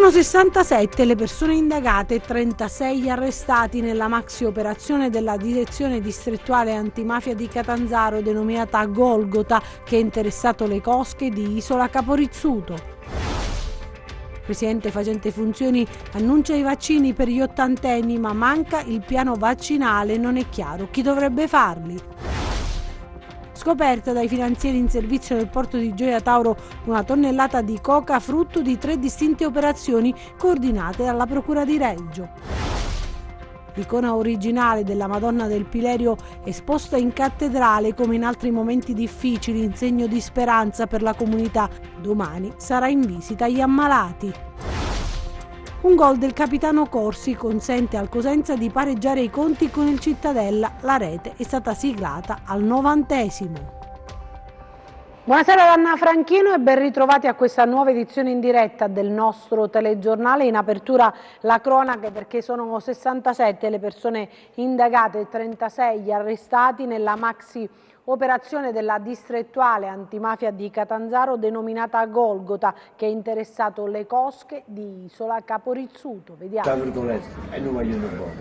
Sono 67 le persone indagate e 36 arrestati nella maxi operazione della Direzione Distrettuale Antimafia di Catanzaro denominata Golgota, che ha interessato le cosche di Isola Caporizzuto. Il presidente facente funzioni annuncia i vaccini per gli ottantenni, ma manca il piano vaccinale, non è chiaro chi dovrebbe farli. Scoperta dai finanzieri in servizio nel porto di Gioia Tauro una tonnellata di coca frutto di 3 distinte operazioni coordinate dalla Procura di Reggio. L'icona originale della Madonna del Pilerio esposta in cattedrale come in altri momenti difficili in segno di speranza per la comunità, domani sarà in visita agli ammalati. Un gol del capitano Corsi consente al Cosenza di pareggiare i conti con il Cittadella. La rete è stata siglata al 90°. Buonasera da Anna Franchino e ben ritrovati a questa nuova edizione in diretta del nostro telegiornale. In apertura la cronaca, perché sono 67 le persone indagate e 36 gli arrestati nella maxi operazione della distrettuale antimafia di Catanzaro denominata Golgota, che ha interessato le cosche di Isola Caporizzuto. Vediamo. E non vogliono buono.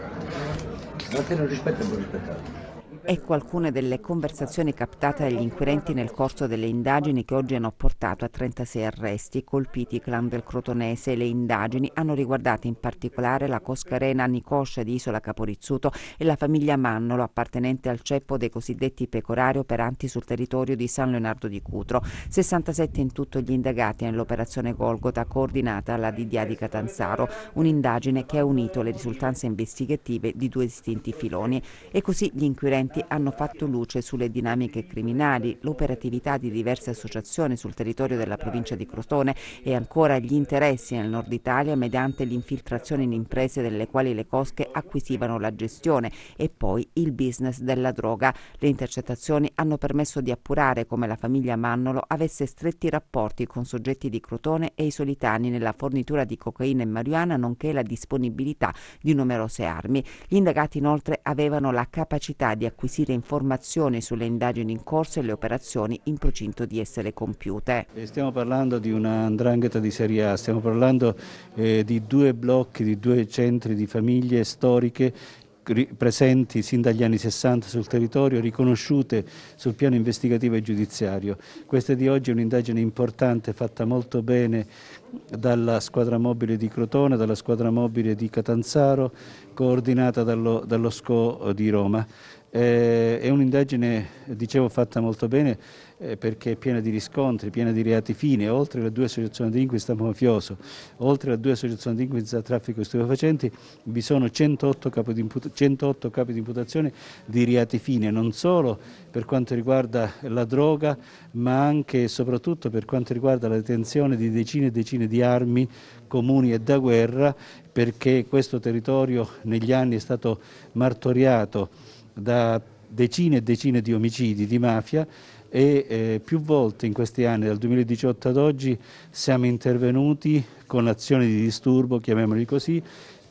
Ma te non rispetta e non rispettare. Ecco alcune delle conversazioni captate dagli inquirenti nel corso delle indagini che oggi hanno portato a 36 arresti colpiti clan del Crotonese. Le indagini hanno riguardato in particolare la cosca arena Nicoscia di Isola Caporizzuto e la famiglia Mannolo, appartenente al ceppo dei cosiddetti pecorari operanti sul territorio di San Leonardo di Cutro. 67 in tutto gli indagati nell'operazione Golgota coordinata dalla DDA di Catanzaro, un'indagine che ha unito le risultanze investigative di 2 distinti filoni. E così gli inquirenti hanno fatto luce sulle dinamiche criminali, l'operatività di diverse associazioni sul territorio della provincia di Crotone e ancora gli interessi nel nord Italia mediante l'infiltrazione in imprese delle quali le cosche acquisivano la gestione, e poi il business della droga. Le intercettazioni hanno permesso di appurare come la famiglia Mannolo avesse stretti rapporti con soggetti di Crotone e isolitani nella fornitura di cocaina e marijuana, nonché la disponibilità di numerose armi. Gli indagati inoltre avevano la capacità di acquisire informazioni sulle indagini in corso e le operazioni in procinto di essere compiute. Stiamo parlando di una 'ndrangheta di serie A, stiamo parlando di 2 blocchi, di 2 centri di famiglie storiche presenti sin dagli anni 60 sul territorio, riconosciute sul piano investigativo e giudiziario. Questa di oggi è un'indagine importante, fatta molto bene dalla squadra mobile di Crotone, dalla squadra mobile di Catanzaro, coordinata dallo SCO di Roma. È un'indagine, dicevo, fatta molto bene perché è piena di riscontri, piena di reati fine. Oltre alle 2 associazioni di delinquenza mafioso, oltre alle 2 associazioni di delinquenza traffico di stupefacenti, vi sono 108 capi di imputazione di reati fine, non solo per quanto riguarda la droga, ma anche e soprattutto per quanto riguarda la detenzione di decine e decine di armi comuni e da guerra, perché questo territorio negli anni è stato martoriato da decine e decine di omicidi di mafia e più volte in questi anni, dal 2018 ad oggi, siamo intervenuti con azioni di disturbo, chiamiamoli così,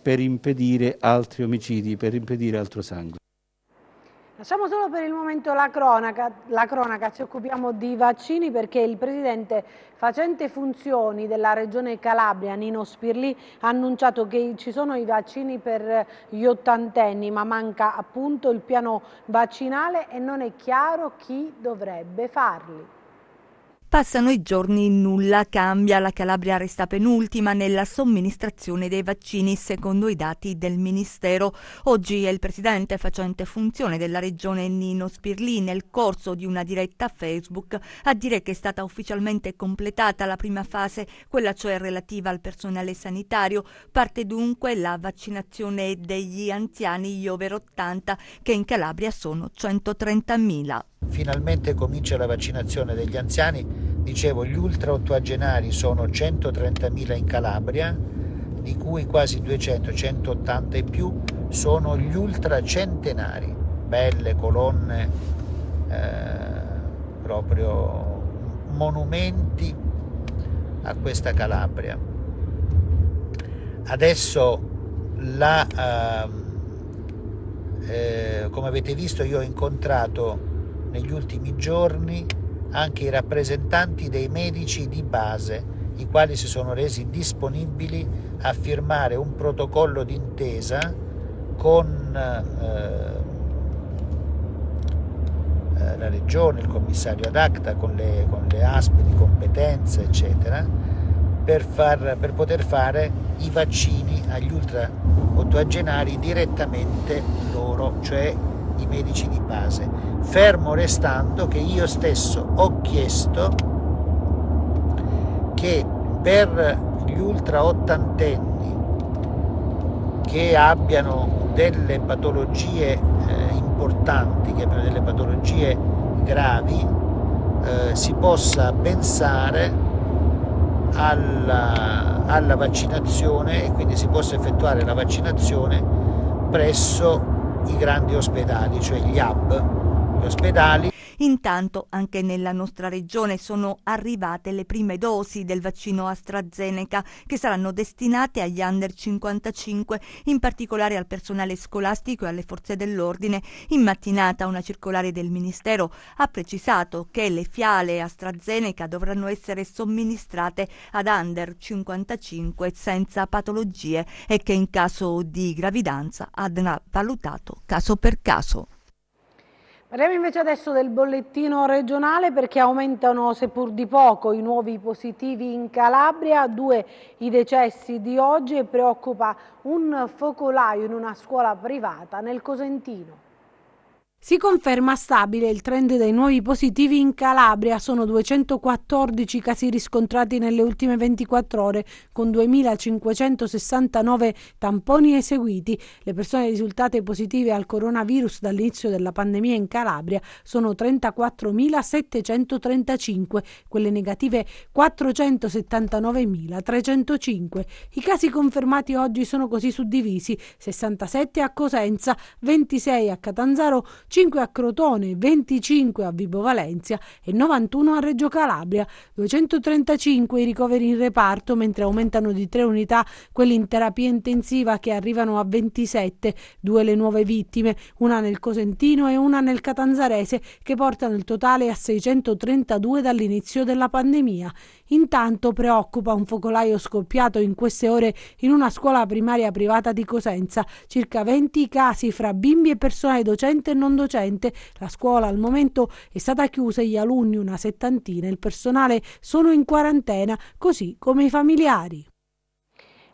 per impedire altri omicidi, per impedire altro sangue. Lasciamo solo per il momento la cronaca, ci occupiamo di vaccini perché il presidente facente funzioni della regione Calabria, Nino Spirlì, ha annunciato che ci sono i vaccini per gli ottantenni, ma manca appunto il piano vaccinale e non è chiaro chi dovrebbe farli. Passano i giorni, nulla cambia. La Calabria resta penultima nella somministrazione dei vaccini secondo i dati del Ministero. Oggi è il presidente facente funzione della regione Nino Spirlì, nel corso di una diretta Facebook, a dire che è stata ufficialmente completata la prima fase, quella cioè relativa al personale sanitario. Parte dunque la vaccinazione degli anziani, gli over 80, che in Calabria sono 130.000. Finalmente comincia la vaccinazione degli anziani, dicevo gli ultra ottuagenari sono 130.000 in Calabria, di cui quasi 200, 180 e più sono gli ultra centenari, belle colonne, proprio monumenti a questa Calabria. Adesso come avete visto, io ho incontrato negli ultimi giorni anche i rappresentanti dei medici di base i quali si sono resi disponibili a firmare un protocollo d'intesa con la Regione, il commissario ad acta, con le ASP di competenza, eccetera, per poter fare i vaccini agli ultra ottoagenari direttamente loro, cioè i medici di base, fermo restando che io stesso ho chiesto che per gli ultra ottantenni che abbiano delle patologie importanti, che abbiano delle patologie gravi, si possa pensare alla vaccinazione, e quindi si possa effettuare la vaccinazione presso i grandi ospedali, cioè gli hub, gli ospedali. Intanto anche nella nostra regione sono arrivate le prime dosi del vaccino AstraZeneca che saranno destinate agli under 55, in particolare al personale scolastico e alle forze dell'ordine. In mattinata una circolare del Ministero ha precisato che le fiale AstraZeneca dovranno essere somministrate ad under 55 senza patologie e che in caso di gravidanza andrà valutato caso per caso. Parliamo invece adesso del bollettino regionale, perché aumentano seppur di poco i nuovi positivi in Calabria, 2 i decessi di oggi e preoccupa un focolaio in una scuola privata nel Cosentino. Si conferma stabile il trend dei nuovi positivi in Calabria, sono 214 casi riscontrati nelle ultime 24 ore con 2.569 tamponi eseguiti. Le persone risultate positive al coronavirus dall'inizio della pandemia in Calabria sono 34.735, quelle negative 479.305. I casi confermati oggi sono così suddivisi: 67 a Cosenza, 26 a Catanzaro, 5 a Crotone, 25 a Vibo Valentia e 91 a Reggio Calabria. 235 i ricoveri in reparto, mentre aumentano di 3 unità quelli in terapia intensiva, che arrivano a 27, 2 le nuove vittime, una nel Cosentino e una nel Catanzarese, che portano il totale a 632 dall'inizio della pandemia. Intanto preoccupa un focolaio scoppiato in queste ore in una scuola primaria privata di Cosenza, circa 20 casi fra bimbi e personale docente e non docente. La scuola al momento è stata chiusa, gli alunni una settantina, il personale sono in quarantena, così come i familiari.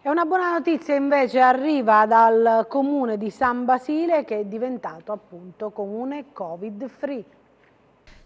E una buona notizia invece arriva dal comune di San Basile, che è diventato appunto comune Covid-free.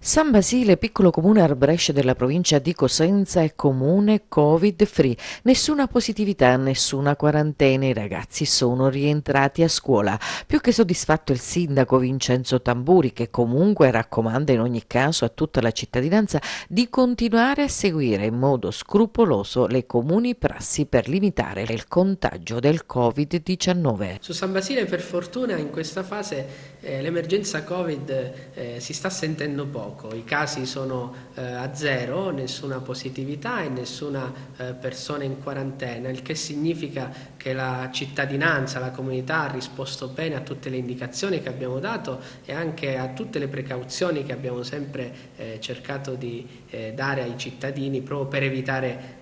San Basile, piccolo comune arbresce della provincia di Cosenza, è comune Covid-free. Nessuna positività, nessuna quarantena, i ragazzi sono rientrati a scuola. Più che soddisfatto il sindaco Vincenzo Tamburi, che comunque raccomanda in ogni caso a tutta la cittadinanza di continuare a seguire in modo scrupoloso le comuni prassi per limitare il contagio del Covid-19. Su San Basile, per fortuna, in questa fase l'emergenza Covid si sta sentendo poco. I casi sono a zero, nessuna positività e nessuna persona in quarantena, il che significa che la cittadinanza, la comunità ha risposto bene a tutte le indicazioni che abbiamo dato e anche a tutte le precauzioni che abbiamo sempre cercato di dare ai cittadini proprio per evitare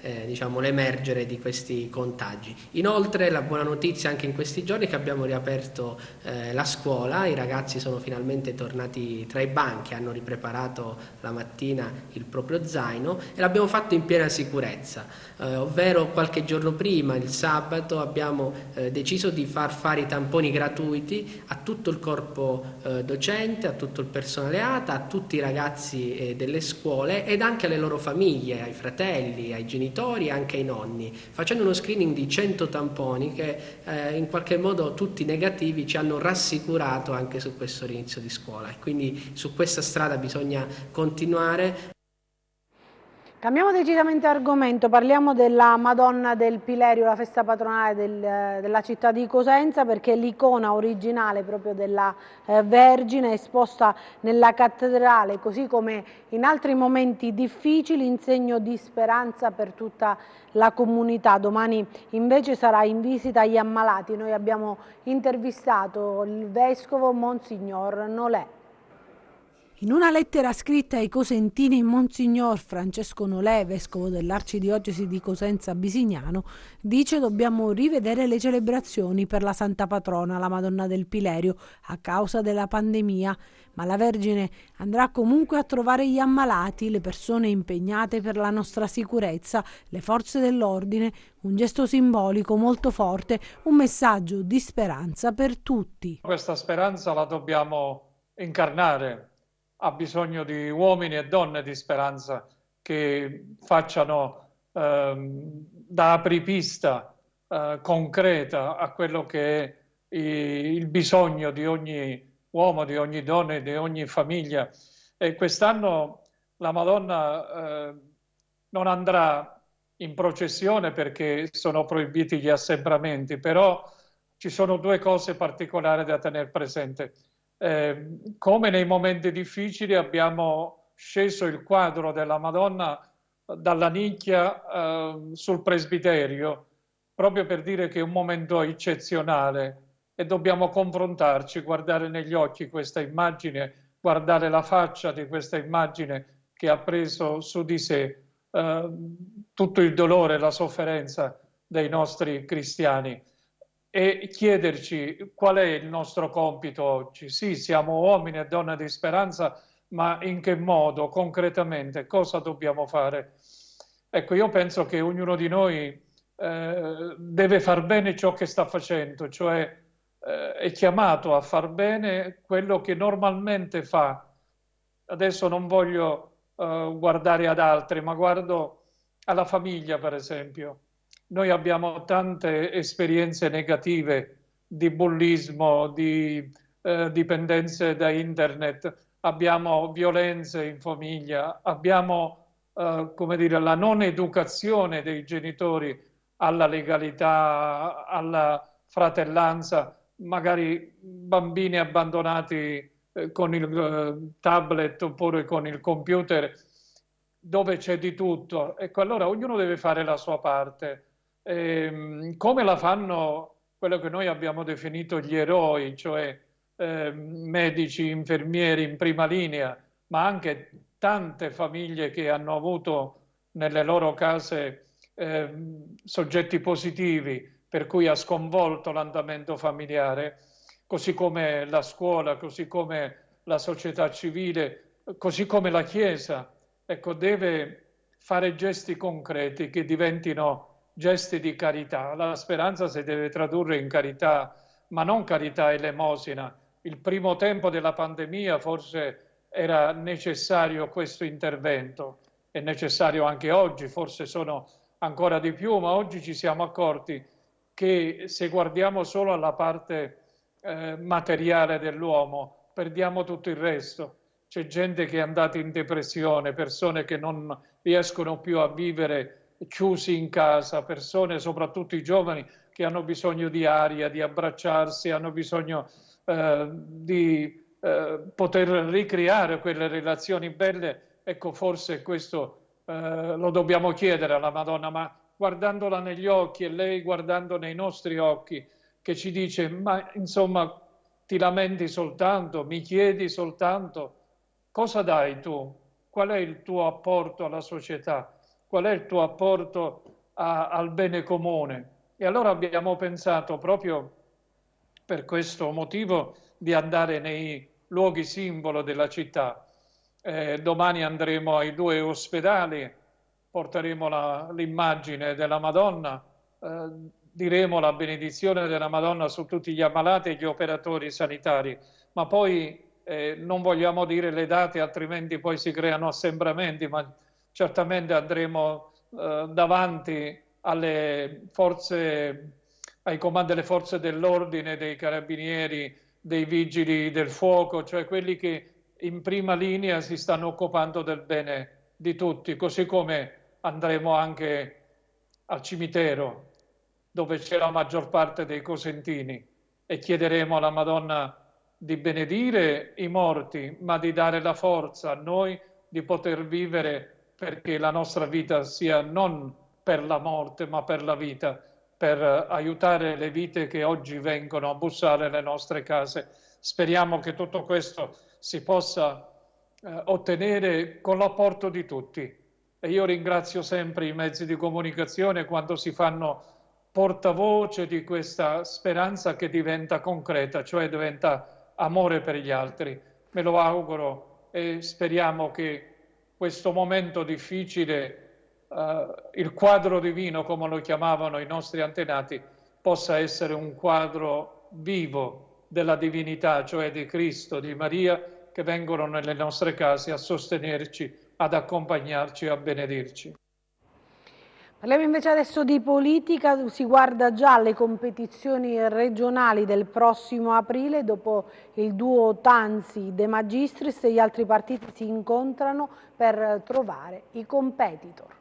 l'emergere di questi contagi. Inoltre la buona notizia anche in questi giorni è che abbiamo riaperto la scuola, i ragazzi sono finalmente tornati tra i banchi, hanno ripreparato la mattina il proprio zaino e l'abbiamo fatto in piena sicurezza, ovvero qualche giorno prima, il sabato, abbiamo deciso di far fare i tamponi gratuiti a tutto il corpo docente, a tutto il personale ATA, a tutti i ragazzi delle scuole ed anche alle loro famiglie, ai fratelli, ai genitori e anche ai nonni, facendo uno screening di 100 tamponi che in qualche modo tutti negativi ci hanno rassicurato anche su questo rinizio di scuola e quindi su questa strada bisogna continuare. Cambiamo decisamente argomento, parliamo della Madonna del Pilerio, la festa patronale della città di Cosenza, perché l'icona originale proprio della Vergine è esposta nella cattedrale, così come in altri momenti difficili, in segno di speranza per tutta la comunità. Domani invece sarà in visita agli ammalati. Noi abbiamo intervistato il vescovo Monsignor Nolè. In una lettera scritta ai cosentini, Monsignor Francesco Nolè, vescovo dell'arcidiocesi di Cosenza Bisignano, dice: dobbiamo rivedere le celebrazioni per la Santa Patrona, la Madonna del Pilerio, a causa della pandemia, ma la Vergine andrà comunque a trovare gli ammalati, le persone impegnate per la nostra sicurezza, le forze dell'ordine, un gesto simbolico molto forte, un messaggio di speranza per tutti. Questa speranza la dobbiamo incarnare. Ha bisogno di uomini e donne di speranza che facciano da apripista concreta a quello che è il bisogno di ogni uomo, di ogni donna e di ogni famiglia. E quest'anno la Madonna non andrà in processione perché sono proibiti gli assembramenti, però ci sono due cose particolari da tenere presente. Come nei momenti difficili abbiamo sceso il quadro della Madonna dalla nicchia sul presbiterio, proprio per dire che è un momento eccezionale e dobbiamo confrontarci, guardare negli occhi questa immagine, guardare la faccia di questa immagine che ha preso su di sé tutto il dolore e la sofferenza dei nostri cristiani. E chiederci qual è il nostro compito oggi. Sì, siamo uomini e donne di speranza, ma in che modo, concretamente, cosa dobbiamo fare? Ecco, io penso che ognuno di noi deve far bene ciò che sta facendo, cioè è chiamato a far bene quello che normalmente fa. Adesso non voglio guardare ad altri, ma guardo alla famiglia, per esempio. Noi abbiamo tante esperienze negative di bullismo, di dipendenze da internet, abbiamo violenze in famiglia, abbiamo come dire, la non educazione dei genitori alla legalità, alla fratellanza, magari bambini abbandonati con il tablet oppure con il computer, dove c'è di tutto. Ecco, allora ognuno deve fare la sua parte. Come la fanno quello che noi abbiamo definito gli eroi, cioè medici, infermieri in prima linea, ma anche tante famiglie che hanno avuto nelle loro case soggetti positivi, per cui ha sconvolto l'andamento familiare, così come la scuola, così come la società civile, così come la Chiesa. Ecco, deve fare gesti concreti che diventino gesti di carità. La speranza si deve tradurre in carità, ma non carità elemosina. Il primo tempo della pandemia forse era necessario questo intervento, è necessario anche oggi, forse sono ancora di più, ma oggi ci siamo accorti che se guardiamo solo alla parte materiale dell'uomo, perdiamo tutto il resto. C'è gente che è andata in depressione, persone che non riescono più a vivere chiusi in casa, persone, soprattutto i giovani, che hanno bisogno di aria, di abbracciarsi, hanno bisogno di poter ricreare quelle relazioni belle. Ecco, forse questo lo dobbiamo chiedere alla Madonna, ma guardandola negli occhi e lei guardando nei nostri occhi, che ci dice: ma insomma, ti lamenti soltanto, mi chiedi soltanto, cosa dai tu? Qual è il tuo apporto alla società? Qual è il tuo apporto al bene comune? E allora abbiamo pensato, proprio per questo motivo, di andare nei luoghi simbolo della città. Domani andremo ai 2 ospedali, porteremo l'immagine della Madonna, diremo la benedizione della Madonna su tutti gli ammalati e gli operatori sanitari, ma poi non vogliamo dire le date, altrimenti poi si creano assembramenti, ma certamente andremo davanti ai comandi delle forze dell'ordine, dei carabinieri, dei vigili del fuoco, cioè quelli che in prima linea si stanno occupando del bene di tutti, così come andremo anche al cimitero, dove c'è la maggior parte dei cosentini, e chiederemo alla Madonna di benedire i morti, ma di dare la forza a noi di poter vivere, perché la nostra vita sia non per la morte, ma per la vita, per aiutare le vite che oggi vengono a bussare alle nostre case. Speriamo che tutto questo si possa ottenere con l'apporto di tutti. E io ringrazio sempre i mezzi di comunicazione quando si fanno portavoce di questa speranza che diventa concreta, cioè diventa amore per gli altri. Me lo auguro e speriamo che questo momento difficile, il quadro divino, come lo chiamavano i nostri antenati, possa essere un quadro vivo della divinità, cioè di Cristo, di Maria, che vengono nelle nostre case a sostenerci, ad accompagnarci e a benedirci. Parliamo invece adesso di politica, si guarda già alle competizioni regionali del prossimo aprile, dopo il duo Tanzi-De Magistris gli altri partiti si incontrano per trovare i competitor.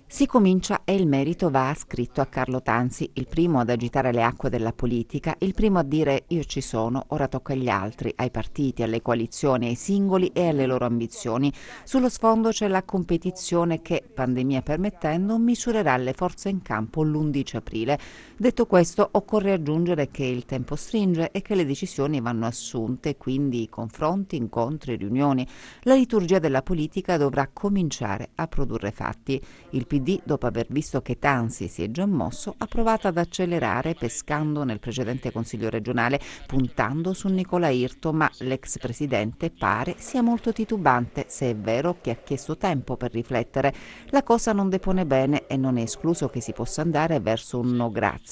Si comincia e il merito va ascritto a Carlo Tanzi, il primo ad agitare le acque della politica, il primo a dire io ci sono, ora tocca agli altri, ai partiti, alle coalizioni, ai singoli e alle loro ambizioni. Sullo sfondo c'è la competizione che, pandemia permettendo, misurerà le forze in campo l'11 aprile. Detto questo, occorre aggiungere che il tempo stringe e che le decisioni vanno assunte, quindi confronti, incontri, riunioni. La liturgia della politica dovrà cominciare a produrre fatti. Il PD, dopo aver visto che Tanzi si è già mosso, ha provato ad accelerare pescando nel precedente Consiglio regionale, puntando su Nicola Irto, ma l'ex presidente pare sia molto titubante, se è vero che ha chiesto tempo per riflettere. La cosa non depone bene e non è escluso che si possa andare verso un no grazie.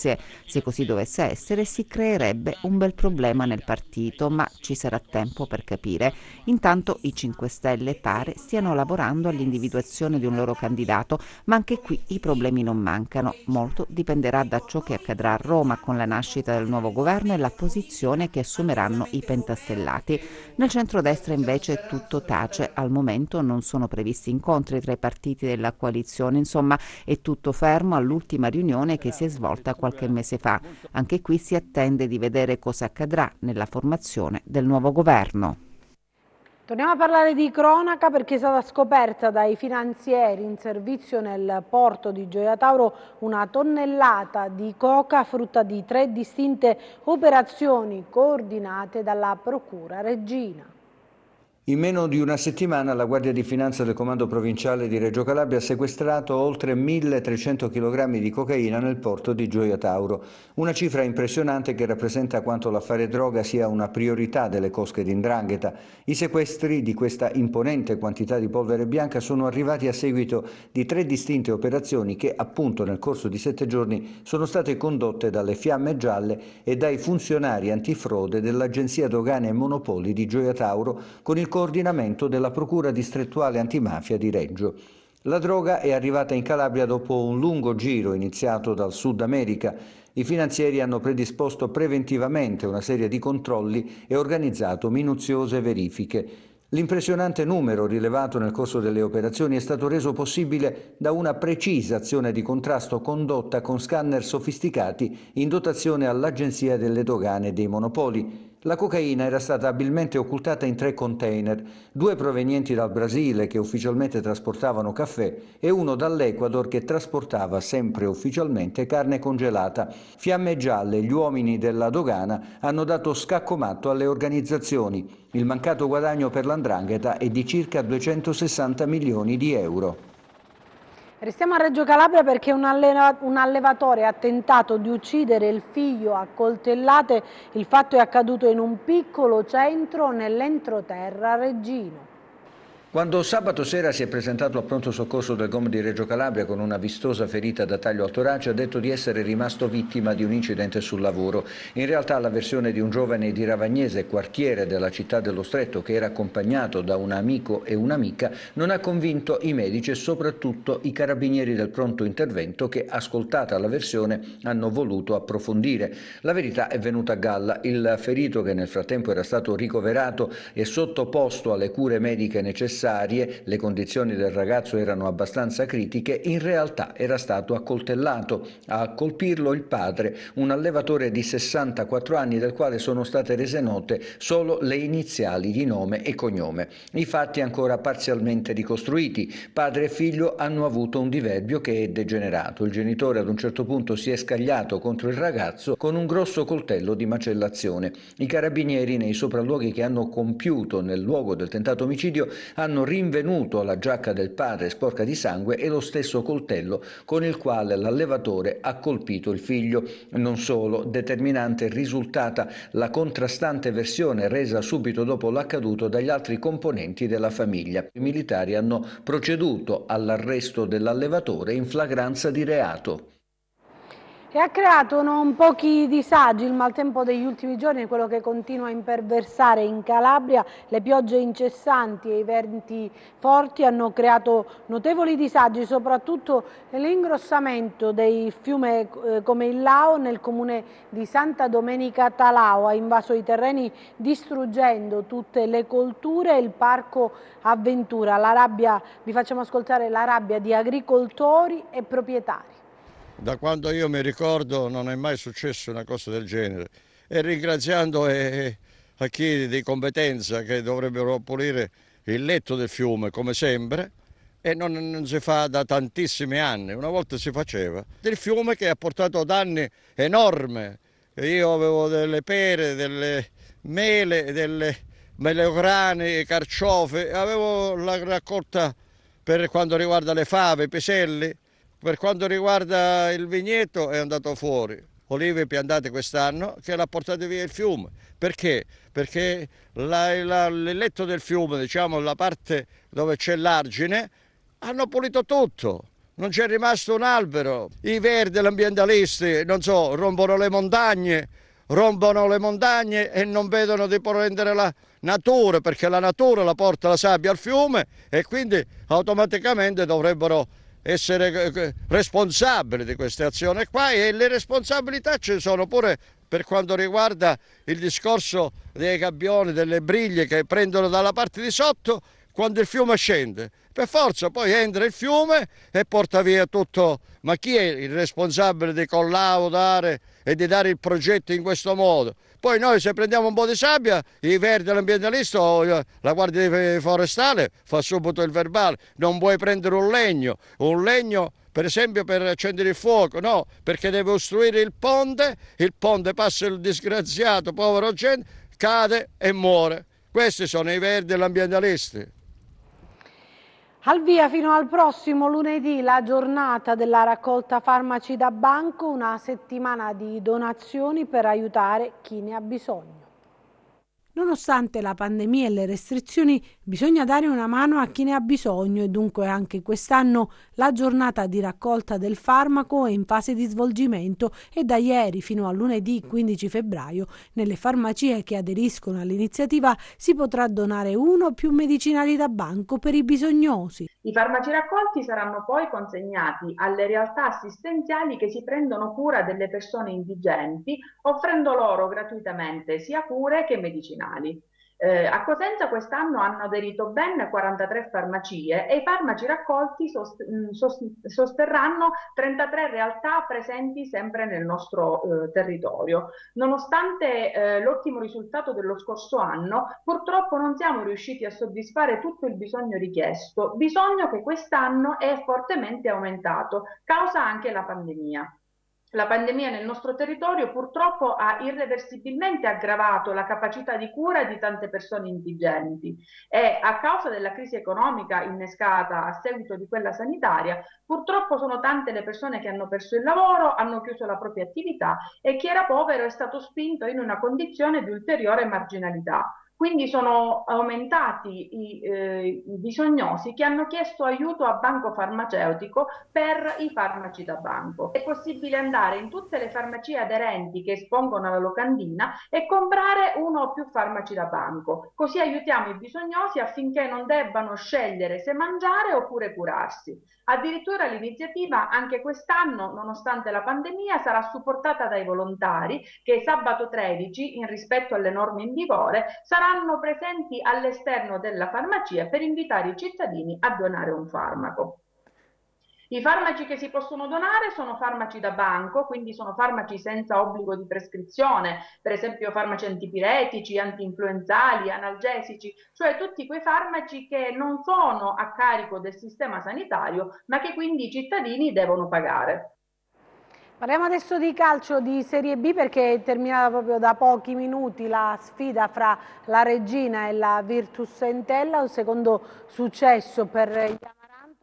Se così dovesse essere, si creerebbe un bel problema nel partito, ma ci sarà tempo per capire. Intanto i 5 Stelle pare stiano lavorando all'individuazione di un loro candidato, ma anche qui i problemi non mancano. Molto dipenderà da ciò che accadrà a Roma con la nascita del nuovo governo e la posizione che assumeranno i pentastellati. Nel centrodestra invece tutto tace, al momento non sono previsti incontri tra i partiti della coalizione, insomma è tutto fermo all'ultima riunione che si è svolta qualche mese fa. Anche qui si attende di vedere cosa accadrà nella formazione del nuovo governo. Torniamo a parlare di cronaca perché è stata scoperta dai finanzieri in servizio nel porto di Gioia Tauro una tonnellata di coca frutta di 3 distinte operazioni coordinate dalla Procura Reggina. In meno di una settimana la Guardia di Finanza del Comando Provinciale di Reggio Calabria ha sequestrato oltre 1.300 kg di cocaina nel porto di Gioia Tauro, una cifra impressionante che rappresenta quanto l'affare droga sia una priorità delle cosche di 'ndrangheta. I sequestri di questa imponente quantità di polvere bianca sono arrivati a seguito di 3 distinte operazioni che appunto nel corso di 7 giorni sono state condotte dalle Fiamme Gialle e dai funzionari antifrode dell'Agenzia Dogane e Monopoli di Gioia Tauro con il coordinamento della Procura Distrettuale Antimafia di Reggio. La droga è arrivata in Calabria dopo un lungo giro iniziato dal Sud America. I finanzieri hanno predisposto preventivamente una serie di controlli e organizzato minuziose verifiche. L'impressionante numero rilevato nel corso delle operazioni è stato reso possibile da una precisa azione di contrasto condotta con scanner sofisticati in dotazione all'Agenzia delle Dogane e dei Monopoli. La cocaina era stata abilmente occultata in 3 container, 2 provenienti dal Brasile che ufficialmente trasportavano caffè e uno dall'Ecuador che trasportava sempre ufficialmente carne congelata. Fiamme Gialle e gli uomini della dogana hanno dato scacco matto alle organizzazioni. Il mancato guadagno per l''ndrangheta è di circa 260 milioni di euro. Restiamo a Reggio Calabria perché un allevatore ha tentato di uccidere il figlio a coltellate. Il fatto è accaduto in un piccolo centro nell'entroterra reggino. Quando sabato sera si è presentato al pronto soccorso del GOM di Reggio Calabria con una vistosa ferita da taglio al torace, ha detto di essere rimasto vittima di un incidente sul lavoro. In realtà la versione di un giovane di Ravagnese, quartiere della città dello Stretto, che era accompagnato da un amico e un'amica, non ha convinto i medici e soprattutto i carabinieri del pronto intervento che, ascoltata la versione, hanno voluto approfondire. La verità è venuta a galla. Il ferito, che nel frattempo era stato ricoverato e sottoposto alle cure mediche necessarie, necessarie, le condizioni del ragazzo erano abbastanza critiche, in realtà era stato accoltellato. A colpirlo il padre, un allevatore di 64 anni del quale sono state rese note solo le iniziali di nome e cognome. I fatti ancora parzialmente ricostruiti. Padre e figlio hanno avuto un diverbio che è degenerato. Il genitore ad un certo punto si è scagliato contro il ragazzo con un grosso coltello di macellazione. I carabinieri nei sopralluoghi che hanno compiuto nel luogo del tentato omicidio hanno rinvenuto la giacca del padre sporca di sangue e lo stesso coltello con il quale l'allevatore ha colpito il figlio. Non solo, determinante è risultata la contrastante versione resa subito dopo l'accaduto dagli altri componenti della famiglia. I militari hanno proceduto all'arresto dell'allevatore in flagranza di reato. E ha creato non pochi disagi il maltempo degli ultimi giorni, quello che continua a imperversare in Calabria. Le piogge incessanti e i venti forti hanno creato notevoli disagi, soprattutto l'ingrossamento dei fiumi come il Lao nel comune di Santa Domenica Talao. Ha invaso i terreni distruggendo tutte le colture e il parco Avventura. Vi facciamo ascoltare la rabbia di agricoltori e proprietari. Da quando io mi ricordo non è mai successo una cosa del genere, e ringraziando a chi di competenza che dovrebbero pulire il letto del fiume come sempre, e non si fa da tantissimi anni, una volta si faceva, del fiume che ha portato danni enormi. Io avevo delle pere, delle mele, delle melograne, carciofi, avevo la raccolta per quanto riguarda le fave, i piselli. Per quanto riguarda il vigneto è andato fuori, olive piantate quest'anno che l'ha portato via il fiume. Perché? Perché il letto del fiume, diciamo la parte dove c'è l'argine, hanno pulito tutto, non c'è rimasto un albero. I verdi, gli ambientalisti, non so, rompono le montagne e non vedono di prendere la natura, perché la natura la porta la sabbia al fiume e quindi automaticamente dovrebbero essere responsabili di queste azioni qua, e le responsabilità ci sono pure per quanto riguarda il discorso dei gabbioni, delle briglie che prendono dalla parte di sotto quando il fiume scende. Per forza poi entra il fiume e porta via tutto. Ma chi è il responsabile di collaudare e di dare il progetto in questo modo? Poi noi se prendiamo un po' di sabbia, i verdi, l'ambientalista o la guardia forestale fa subito il verbale. Non puoi prendere un legno per esempio per accendere il fuoco, no, perché deve ostruire il ponte passa il disgraziato, povero gente, cade e muore. Questi sono i verdi e gli ambientalisti. Al via fino al prossimo lunedì la giornata della raccolta farmaci da banco, una settimana di donazioni per aiutare chi ne ha bisogno. Nonostante la pandemia e le restrizioni, bisogna dare una mano a chi ne ha bisogno e dunque anche quest'anno la giornata di raccolta del farmaco è in fase di svolgimento e da ieri fino a lunedì 15 febbraio nelle farmacie che aderiscono all'iniziativa si potrà donare uno o più medicinali da banco per i bisognosi. I farmaci raccolti saranno poi consegnati alle realtà assistenziali che si prendono cura delle persone indigenti, offrendo loro gratuitamente sia cure che medicinali. A Cosenza quest'anno hanno aderito ben 43 farmacie e i farmaci raccolti sosterranno 33 realtà presenti sempre nel nostro territorio. Nonostante l'ottimo risultato dello scorso anno, purtroppo non siamo riusciti a soddisfare tutto il bisogno richiesto, bisogno che quest'anno è fortemente aumentato, causa anche la pandemia. La pandemia nel nostro territorio purtroppo ha irreversibilmente aggravato la capacità di cura di tante persone indigenti e a causa della crisi economica innescata a seguito di quella sanitaria, purtroppo sono tante le persone che hanno perso il lavoro, hanno chiuso la propria attività e chi era povero è stato spinto in una condizione di ulteriore marginalità. Quindi sono aumentati i bisognosi che hanno chiesto aiuto a banco farmaceutico per i farmaci da banco. È possibile andare in tutte le farmacie aderenti che espongono alla locandina e comprare uno o più farmaci da banco. Così aiutiamo i bisognosi affinché non debbano scegliere se mangiare oppure curarsi. Addirittura l'iniziativa anche quest'anno, nonostante la pandemia, sarà supportata dai volontari che sabato 13, in rispetto alle norme in vigore, saranno saranno presenti all'esterno della farmacia per invitare i cittadini a donare un farmaco. I farmaci che si possono donare sono farmaci da banco, quindi sono farmaci senza obbligo di prescrizione, per esempio farmaci antipiretici, antinfluenzali, analgesici, cioè tutti quei farmaci che non sono a carico del sistema sanitario, ma che quindi i cittadini devono pagare. Parliamo adesso di calcio di Serie B perché è terminata proprio da pochi minuti la sfida fra la Reggina e la Virtus Entella, un secondo successo per gli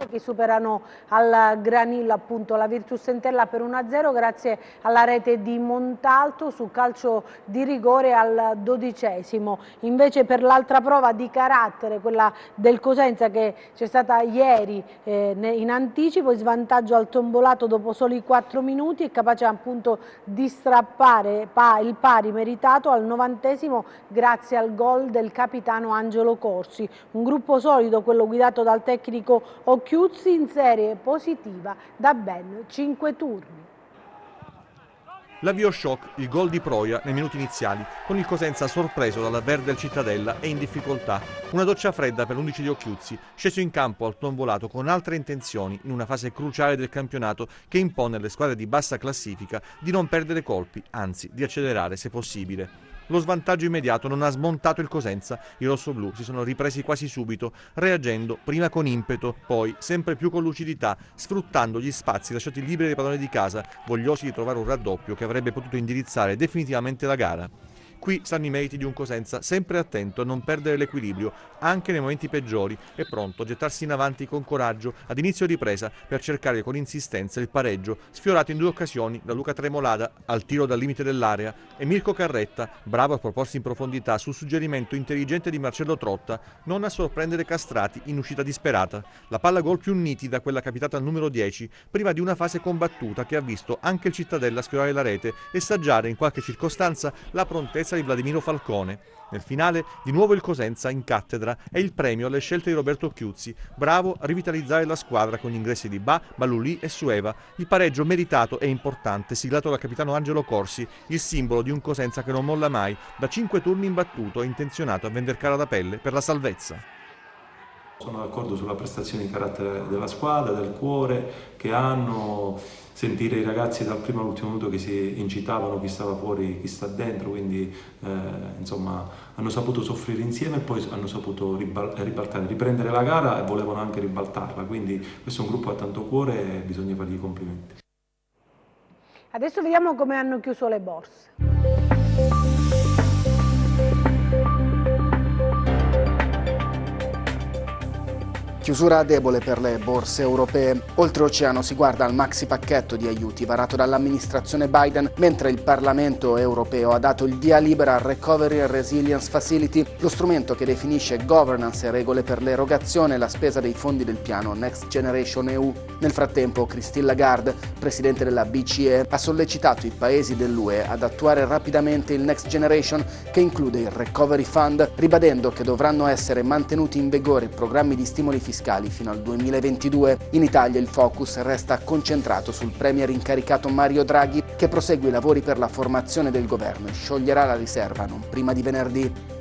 che superano al Granillo appunto la Virtus Entella per 1-0 grazie alla rete di Montalto su calcio di rigore al 12°. Invece per l'altra prova di carattere, quella del Cosenza che c'è stata ieri in anticipo, in svantaggio al tombolato dopo soli 4 minuti, è capace appunto di strappare il pari meritato al 90° grazie al gol del capitano Angelo Corsi. Un gruppo solido, quello guidato dal tecnico Occhiuzzi, in serie positiva da ben 5 turni. L'avvio shock, il gol di Proia nei minuti iniziali, con il Cosenza sorpreso dalla Verde del Cittadella e in difficoltà. Una doccia fredda per l'11 di Occhiuzzi, sceso in campo al tombolato con altre intenzioni in una fase cruciale del campionato che impone alle squadre di bassa classifica di non perdere colpi, anzi di accelerare se possibile. Lo svantaggio immediato non ha smontato il Cosenza, i rossoblù si sono ripresi quasi subito, reagendo prima con impeto, poi sempre più con lucidità, sfruttando gli spazi lasciati liberi dai padroni di casa, vogliosi di trovare un raddoppio che avrebbe potuto indirizzare definitivamente la gara. Qui stanno i meriti di un Cosenza sempre attento a non perdere l'equilibrio, anche nei momenti peggiori, e pronto a gettarsi in avanti con coraggio ad inizio ripresa per cercare con insistenza il pareggio, sfiorato in 2 occasioni da Luca Tremolada al tiro dal limite dell'area e Mirko Carretta, bravo a proporsi in profondità sul suggerimento intelligente di Marcello Trotta, non a sorprendere Castrati in uscita disperata. La palla gol più nitida, quella capitata al numero 10, prima di una fase combattuta che ha visto anche il Cittadella sfiorare la rete e saggiare in qualche circostanza la prontezza di Vladimiro Falcone. Nel finale, di nuovo il Cosenza in cattedra e il premio alle scelte di Roberto Occhiuzzi, bravo a rivitalizzare la squadra con gli ingressi di Ba, Balulì e Sueva. Il pareggio meritato e importante, siglato dal capitano Angelo Corsi, il simbolo di un Cosenza che non molla mai, da 5 turni imbattuto e intenzionato a vender cara la pelle per la salvezza. Sono d'accordo sulla prestazione di carattere della squadra, del cuore che hanno, sentire i ragazzi dal primo all'ultimo minuto che si incitavano chi stava fuori, chi sta dentro, quindi insomma hanno saputo soffrire insieme e poi hanno saputo ribaltare, riprendere la gara e volevano anche ribaltarla, quindi questo è un gruppo che ha tanto cuore e bisogna fargli i complimenti. Adesso vediamo come hanno chiuso le borse. Chiusura debole per le borse europee. Oltreoceano si guarda al maxi pacchetto di aiuti varato dall'amministrazione Biden, mentre il Parlamento europeo ha dato il via libera al Recovery and Resilience Facility, lo strumento che definisce governance e regole per l'erogazione e la spesa dei fondi del piano Next Generation EU. Nel frattempo, Christine Lagarde, presidente della BCE, ha sollecitato i paesi dell'UE ad attuare rapidamente il Next Generation, che include il Recovery Fund, ribadendo che dovranno essere mantenuti in vigore programmi di stimoli fiscali fino al 2022. In Italia il focus resta concentrato sul premier incaricato Mario Draghi, che prosegue i lavori per la formazione del governo e scioglierà la riserva non prima di venerdì.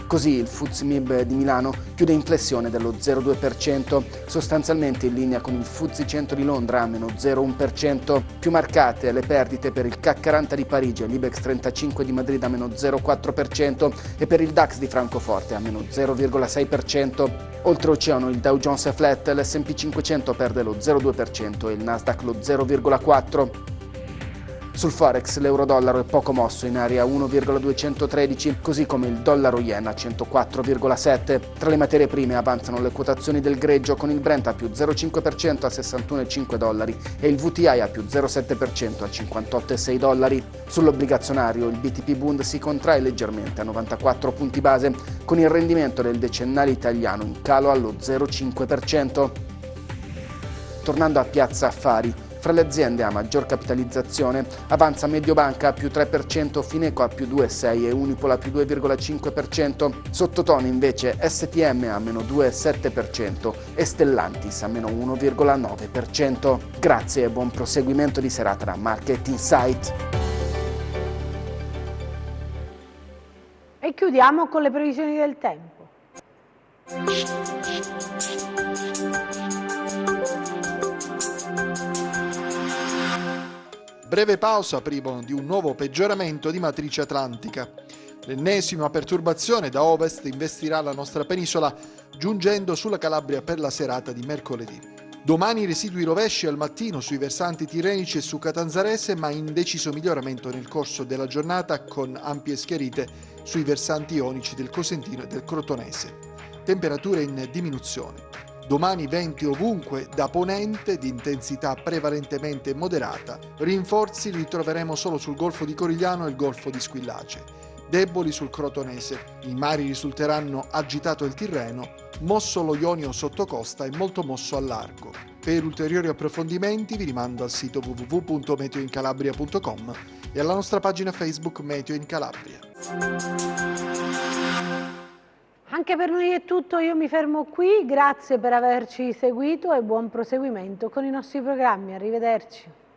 Così il FTSE MIB di Milano chiude in flessione dello 0,2%, sostanzialmente in linea con il FTSE 100 di Londra a meno 0,1%, più marcate le perdite per il CAC 40 di Parigi e l'Ibex 35 di Madrid a meno 0,4% e per il DAX di Francoforte a meno 0,6%. Oltreoceano il Dow Jones è flat, l'S&P 500 perde lo 0,2% e il Nasdaq lo 0,4%. Sul Forex l'euro-dollaro è poco mosso in area 1,213, così come il dollaro-yen a 104,7. Tra le materie prime avanzano le quotazioni del greggio, con il Brent a più 0,5% a $61,5 e il VTI a più 0,7% a $58,6. Sull'obbligazionario il BTP Bund si contrae leggermente a 94 punti base, con il rendimento del decennale italiano in calo allo 0,5%. Tornando a Piazza Affari, fra le aziende a maggior capitalizzazione avanza Mediobanca a più 3%, Fineco a più 2,6% e Unipol a più 2,5%. Sottotono invece STM a meno 2,7% e Stellantis a meno 1,9%. Grazie e buon proseguimento di serata da Market Insight. E chiudiamo chiudiamo con le previsioni del tempo. Breve pausa prima di un nuovo peggioramento di matrice atlantica. L'ennesima perturbazione da ovest investirà la nostra penisola, giungendo sulla Calabria per la serata di mercoledì. Domani residui rovesci al mattino sui versanti tirrenici e su Catanzarese, ma in deciso miglioramento nel corso della giornata, con ampie schiarite sui versanti ionici del Cosentino e del Crotonese. Temperature in diminuzione. Domani venti ovunque da ponente di intensità prevalentemente moderata. Rinforzi li troveremo solo sul Golfo di Corigliano e il Golfo di Squillace. Deboli sul Crotonese. I mari risulteranno agitato il Tirreno, mosso lo Ionio sotto costa e molto mosso al largo. Per ulteriori approfondimenti vi rimando al sito www.meteoincalabria.com e alla nostra pagina Facebook Meteo in Calabria. Anche per noi è tutto, io mi fermo qui, grazie per averci seguito e buon proseguimento con i nostri programmi, arrivederci.